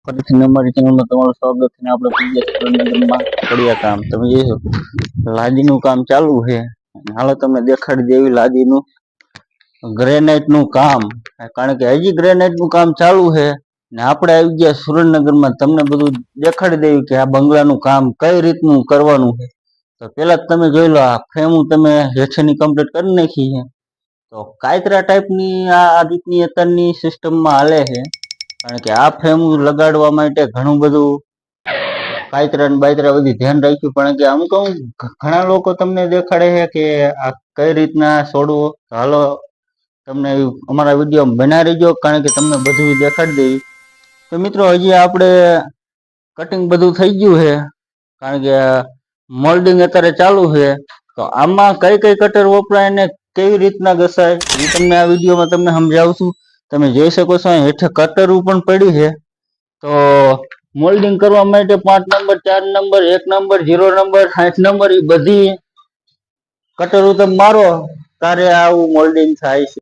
ફરીથી અમારી ચેનલમાં તમારું સ્વાગત છે. આપણે સુરેન્દ્રનગરમાં કડિયા કામ તમે જોઈ લાદીનું કામ ચાલુ છે. હાલો તમને દેખાડી દેવી લાદીનું ગ્રેનાઇટનું કામ, કારણ કે હજી ગ્રેનાઇટનું કામ ચાલુ છે ને આપણે આવી ગયા સુરેન્દ્રનગરમાં. તમને બધું દેખાડી દેવી કે આ બંગલાનું કામ કઈ રીતનું કરવાનું છે. તો પેલા તમે જોઈ લો, આ ફ્રેમ તમે હેઠળની કમ્પ્લીટ કરી નાખી છે. તો કાયતરા ટાઈપની આ રીતની અત્યારની સિસ્ટમમાં હાલે છે, કારણ કે આ ફ્રેમ લગાડવા માટે ઘણું બધું કાયતરા ને બાયતરા બધી ધ્યાન રાખ્યું. પણ કે અમુક ઘણા લોકો તમને દેખાડે છે કે આ કઈ રીતના છોડવું. હાલો તમને અમારા વિડીયો બના રહીજો, કારણ કે તમને બધું દેખાડી દેવી. તો મિત્રો હજી આપણે કટિંગ બધું થઈ ગયું છે, કારણ કે મોલ્ડિંગ અત્યારે ચાલુ છે. તો આમાં કઈ કઈ કટર વપરાય ને કેવી રીતના ઘસાય એ તમને આ વિડીયોમાં તમને સમજાવું છું. તમે જોઈ શકો છો હેઠે કટરું પણ પડ્યું છે. તો મોલ્ડિંગ કરવા માટે 5 number 4 number 1 number 0 number 60 number એ બધી કટરું તમે મારો તારે આવું મોલ્ડિંગ થાય છે.